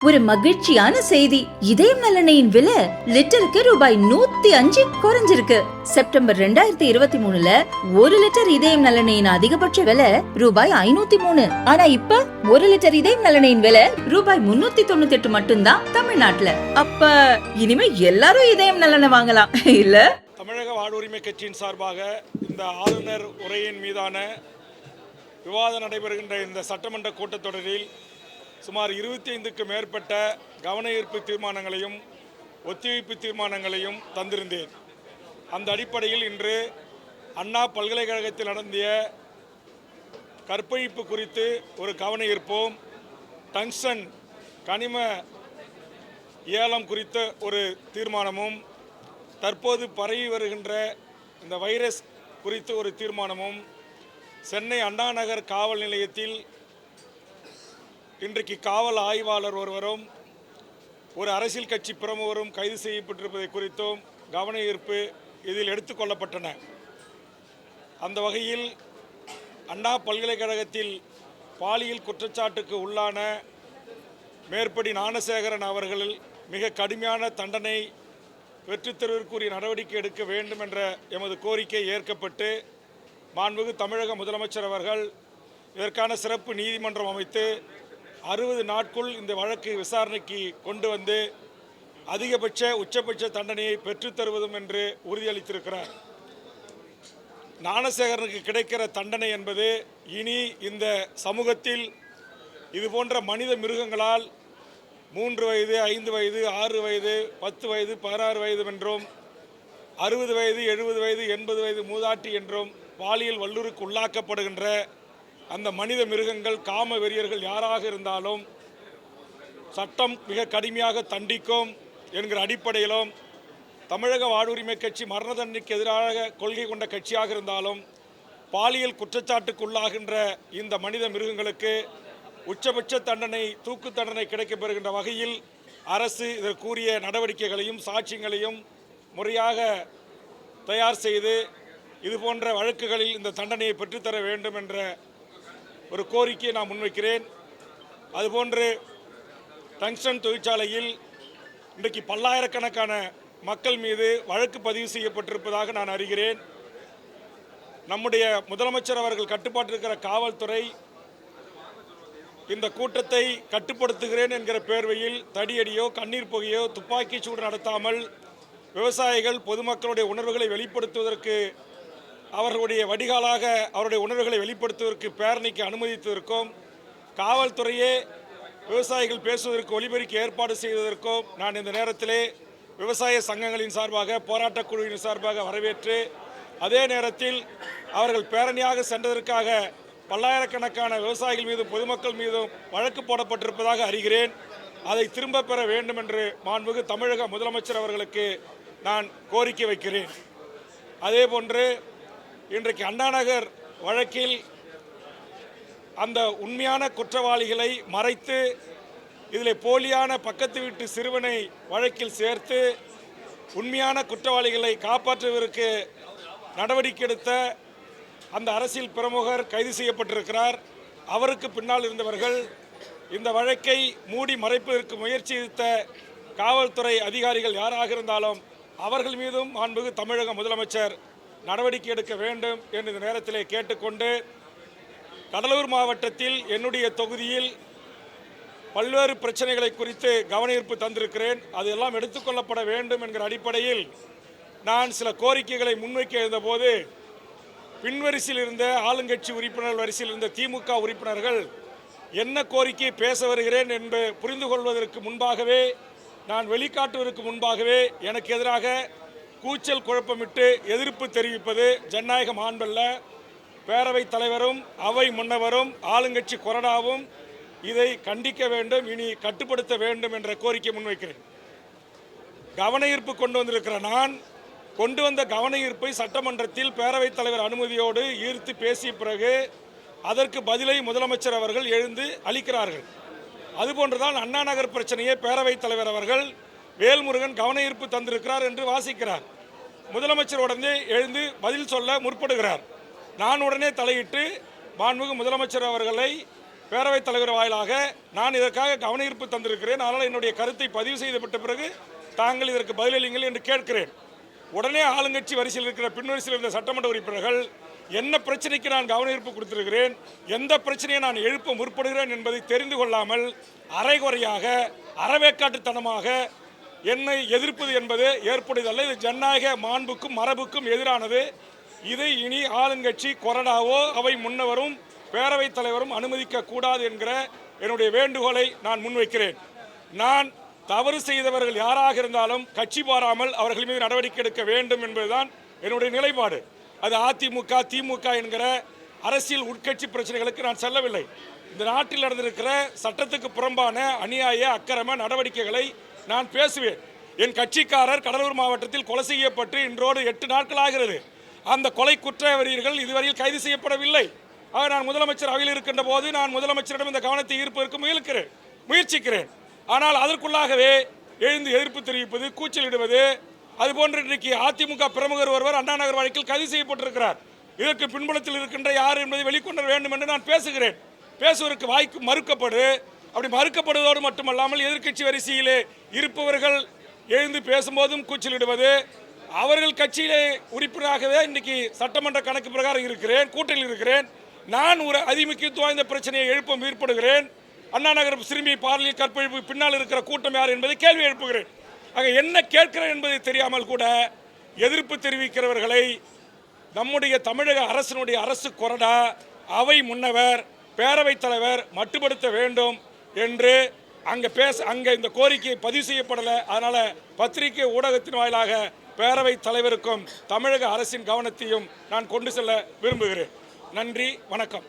ஒரு மகிழ்ச்சியான செய்தி. இதயம் நலனையின் விலை லிட்டருக்கு ரூபாய் 105 குறைஞ்சிருக்கு. செப்டம்பர் 2023ல 1 லிட்டர் இதயம் நலனையின் அதிகபட்ச விலை ரூபாய் 503. ஆனா இப்ப 1 லிட்டர் இதயம் நலனையின் விலை ரூபாய் 398 மட்டும்தான் தமிழ்நாட்டுல. அப்ப இனிமே எல்லாரும் இதயம் நலனை வாங்கலாம் இல்ல? தமிழக வாழ்வுரிமை கட்சியின் சார்பாக இந்த ஆளுநர் உரையின் மீதான விவாதம் நடைபெறுகின்ற இந்த சட்டமன்ற கூட்டத்தொடரில் சுமார் 25க்கு மேற்பட்ட கவன ஈர்ப்பு தீர்மானங்களையும் ஒத்திவைப்பு தீர்மானங்களையும் தந்திருந்தேன். அந்த அடிப்படையில் இன்று அண்ணா பல்கலைக்கழகத்தில் நடத்திய கற்பழிப்பு குறித்து ஒரு கவன ஈர்ப்போம், டங்ஸ்டன் கனிம ஏலம் குறித்த ஒரு தீர்மானமும், தற்போது பரவி வருகின்ற இந்த வைரஸ் குறித்து ஒரு தீர்மானமும், சென்னை அண்ணா நகர் காவல் நிலையத்தில் இன்றைக்கு காவல் ஆய்வாளர் ஒருவரும் ஒரு அரசியல் கட்சி பிரமுகரும் கைது செய்யப்பட்டிருப்பதை குறித்தும் கவன ஈர்ப்பு இதில் எடுத்துக்கொள்ளப்பட்டன. அந்த வகையில் அண்ணா பல்கலைக்கழகத்தில் பாலியல் குற்றச்சாட்டுக்கு உள்ளான மேற்படி ஞானசேகரன் அவர்கள் மிக கடுமையான தண்டனை பெற்றுத்தருவதற்குரிய நடவடிக்கை எடுக்க வேண்டும் என்ற எமது கோரிக்கை ஏற்கப்பட்டு மாண்புமிகு தமிழக முதலமைச்சர் அவர்கள் இதற்கான சிறப்பு நீதிமன்றம் அமைத்து 60 நாட்குள் இந்த வழக்கு விசாரணைக்கு கொண்டு வந்து உச்சபட்ச தண்டனையை பெற்றுத்தருவதும் என்று உறுதியளித்திருக்கிறார். ஞானசேகரனுக்கு கிடைக்கிற தண்டனை என்பது இனி இந்த சமூகத்தில் இதுபோன்ற மனித மிருகங்களால் 3 வயது 5 வயது 6 வயது 10 வயது 16 வயது என்றும் 60 வயது 70 வயது 80 வயது மூதாட்டி என்றும் பாலியல் வல்லுறவுக்கு உள்ளாக்கப்படுகின்ற அந்த மனித மிருகங்கள், காம வெறியர்கள் யாராக இருந்தாலும் சட்டம் மிக கடுமையாக தண்டிக்கும் என்கிற அடிப்படையிலும் தமிழக வாழ்வுரிமை கட்சி மரண தண்டனைக்கு எதிராக கொள்கை கொண்ட கட்சியாக இருந்தாலும் பாலியல் குற்றச்சாட்டுக்குள்ளாகின்ற இந்த மனித மிருகங்களுக்கு உச்சபட்ச தண்டனை, தூக்கு தண்டனை கிடைக்கப்பெறுகின்ற வகையில் அரசு இதற்குரிய நடவடிக்கைகளையும் சாட்சியங்களையும் முறையாக தயார் செய்து இதுபோன்ற வழக்குகளில் இந்த தண்டனையை பெற்றுத்தர வேண்டும் என்ற ஒரு கோரிக்கையை நான் முன்வைக்கிறேன். அதுபோன்று டங்ஸ்டன் தொழிற்சாலையில் இன்றைக்கு பல்லாயிரக்கணக்கான மக்கள் மீது வழக்கு பதிவு செய்யப்பட்டிருப்பதாக நான் அறிகிறேன். நம்முடைய முதலமைச்சர் அவர்கள் கட்டுப்பாட்டில் இருக்கிற காவல்துறை இந்த கூட்டத்தை கட்டுப்படுத்துகிறேன் என்கிற பேர்வையில் தடியடியோ கண்ணீர் புகையோ துப்பாக்கி சூடு நடத்தாமல் விவசாயிகள் பொதுமக்களுடைய உணர்வுகளை வெளிப்படுத்துவதற்கு அவர்களுடைய வடிகாலாக அவருடைய உணர்வுகளை வெளிப்படுத்துவதற்கு பேரணிக்கு அனுமதித்ததற்கும், காவல்துறையே விவசாயிகள் பேசுவதற்கு ஒலிபெருக்கி ஏற்பாடு செய்வதற்கும் நான் இந்த நேரத்திலே விவசாய சங்கங்களின் சார்பாக, போராட்டக் குழுவின் சார்பாக வரவேற்று, அதே நேரத்தில் அவர்கள் பேரணியாக சென்றதற்காக பல்லாயிரக்கணக்கான விவசாயிகள் மீதும் பொதுமக்கள் மீதும் வழக்கு போடப்பட்டிருப்பதாக அறிகிறேன். அதை திரும்ப பெற வேண்டும் என்று மாண்புமிகு தமிழக முதலமைச்சர் அவர்களுக்கு நான் கோரிக்கை வைக்கிறேன். அதேபோன்று இன்றைக்கு அண்ணாநகர் வழக்கில் அந்த உண்மையான குற்றவாளிகளை மறைத்து இதில் போலியான பக்கத்து வீட்டு சிறுவனை வழக்கில் சேர்த்து உண்மையான குற்றவாளிகளை காப்பாற்றுவதற்கு நடவடிக்கை எடுத்த அந்த அரசியல் பிரமுகர் கைது செய்யப்பட்டிருக்கிறார். அவருக்கு பின்னால் இருந்தவர்கள் இந்த வழக்கை மூடி மறைப்பதற்கு முயற்சி எடுத்த காவல்துறை அதிகாரிகள் யாராக இருந்தாலும் அவர்கள் மீதும் மாண்புமிகு தமிழக முதலமைச்சர் நடவடிக்கை எடுக்க வேண்டும் என்று இந்த நேரத்திலே கேட்டுக்கொண்டு, கடலூர் மாவட்டத்தில் என்னுடைய தொகுதியில் பல்வேறு பிரச்சனைகளை குறித்து கவன ஈர்ப்பு தந்திருக்கிறேன். அதெல்லாம் எடுத்துக்கொள்ளப்பட வேண்டும் என்கிற அடிப்படையில் நான் சில கோரிக்கைகளை முன்வைக்க இருந்தபோது பின்வரிசையில் இருந்த ஆளுங்கட்சி உறுப்பினர்கள் வரிசையில் இருந்த திமுக உறுப்பினர்கள் என்ன கோரிக்கை பேச வருகிறேன் என்று புரிந்து கொள்வதற்கு முன்பாகவே, நான் வெளிக்காட்டுவதற்கு முன்பாகவே எனக்கு எதிராக கூச்சல் குழப்பமிட்டு எதிர்ப்பு தெரிவிப்பது ஜனநாயக மாண்பல்ல. பேரவைத் தலைவரும் அவை முன்னவரும் ஆளுங்கட்சி கொறடாவும் இதை கண்டிக்க வேண்டும், இனி கட்டுப்படுத்த வேண்டும் என்ற கோரிக்கை முன்வைக்கிறேன். கவன ஈர்ப்பு கொண்டு வந்திருக்கிற நான் கொண்டு வந்த கவன ஈர்ப்பை சட்டமன்றத்தில் பேரவைத் தலைவர் அனுமதியோடு ஈர்த்து பேசிய பிறகு அதற்கு பதிலை முதலமைச்சர் அவர்கள் எழுந்து அளிக்கிறார்கள். அதுபோன்றுதான் அண்ணா நகர் பிரச்சனையை பேரவைத் தலைவர் அவர்கள் வேல்முருகன் கவன ஈர்ப்பு தந்திருக்கிறார் என்று வாசிக்கிறார். முதலமைச்சர் உடனே எழுந்து பதில் சொல்ல முற்படுகிறார். நான் உடனே தலையிட்டு மாண்புமிகு முதலமைச்சர் அவர்களை பேரவைத் தலைவர் வாயிலாக நான் இதற்காக கவன ஈர்ப்பு தந்திருக்கிறேன். அதனால் என்னுடைய கருத்தை பதிவு செய்யப்பட்ட பிறகு தாங்கள் இதற்கு பதிலளிங்கள் என்று கேட்கிறேன். உடனே ஆளுங்கட்சி வரிசையில் இருக்கிற பின்வரிசையில் இருந்த சட்டமன்ற உறுப்பினர்கள் என்ன பிரச்சனைக்கு நான் கவன ஈர்ப்பு கொடுத்திருக்கிறேன், எந்த பிரச்சனையை நான் எழுப்ப முற்படுகிறேன் என்பதை தெரிந்து கொள்ளாமல் அரைகுறையாக அறவேக்காட்டுத்தனமாக என்னை எதிர்ப்பது என்பது ஏற்புடையதல்ல. இது ஜனநாயக மாண்புக்கும் மரபுக்கும் எதிரானது. இதை இனி ஆளுங்கட்சி கொறடாவோ அவை முன்னவரும் பேரவைத் தலைவரும் அனுமதிக்க கூடாது என்கிற என்னுடைய வேண்டுகோளை நான் முன்வைக்கிறேன். நான் தவறு செய்தவர்கள் யாராக இருந்தாலும் கட்சி பாராமல் அவர்கள் மீது நடவடிக்கை எடுக்க வேண்டும் என்பதுதான் என்னுடைய நிலைப்பாடு. அது அதிமுக திமுக என்கிற அரசியல் உட்கட்சி பிரச்சனைகளுக்கு நான் செல்லவில்லை. இந்த நாட்டில் நடந்திருக்கிற சட்டத்துக்கு புறம்பான அநியாய அக்கிரம நடவடிக்கைகளை நான் பேசுவேன். என் கட்சிக்காரர் கடலூர் மாவட்டத்தில் கொலை செய்யப்பட்டு இன்றோடு 8 நாட்கள் ஆகிறது. அந்த கொலை குற்றவாளிகள் இதுவரையில் கைது செய்யப்படவில்லை. ஆக நான் முதலமைச்சர் அவையில் இருக்கின்ற போது நான் முதலமைச்சரிடம் இந்த கவனத்தை ஈர்ப்பதற்கு முயற்சிக்கிறேன். ஆனால் அதற்குள்ளாகவே எழுந்து எதிர்ப்பு தெரிவிப்பது, கூச்சலிடுவது, அதுபோன்று இன்றைக்கு அதிமுக பிரமுகர் ஒருவர் அண்ணா நகர் வழக்கில் கைது செய்யப்பட்டிருக்கிறார். இதற்கு பின்புலத்தில் இருக்கின்ற யார் என்பதை வெளிக்கொணர வேண்டும் என்று நான் பேசுகிறேன். பேசுவதற்கு வாய்ப்பு அப்படி மறுக்கப்படுவதோடு மட்டுமல்லாமல் எதிர்க்கட்சி வரிசையிலே இருப்பவர்கள் எழுந்து பேசும்போதும் கூச்சலிடுவது, அவர்கள் கட்சியிலே உறுப்பினராகவே இன்றைக்கு சட்டமன்ற கணக்கு பிரகாரம் இருக்கிறேன், கூட்டணியில் இருக்கிறேன். நான் ஒரு அதிமுக்கியத்துவம் வாய்ந்த பிரச்சனையை எழுப்ப முற்படுகிறேன். அண்ணா நகர் சிறுமி பாலியல் கற்பழிப்பு பின்னால் இருக்கிற கூட்டம் யார் என்பதை கேள்வி எழுப்புகிறேன். ஆக என்ன கேட்கிறேன் என்பதை தெரியாமல் கூட எதிர்ப்பு தெரிவிக்கிறவர்களை நம்முடைய தமிழக அரசினுடைய அரசு கொறடா, அவை முன்னவர், பேரவைத் தலைவர் மட்டுப்படுத்த வேண்டும் என்று அங்கே இந்த கோரிக்கை பதிவு செய்யப்படலை. அதனால் பத்திரிகை ஊடகத்தின் வாயிலாக பேரவைத் தலைவருக்கும் தமிழக அரசின் கவனத்தையும் நான் கொண்டு செல்ல விரும்புகிறேன். நன்றி, வணக்கம்.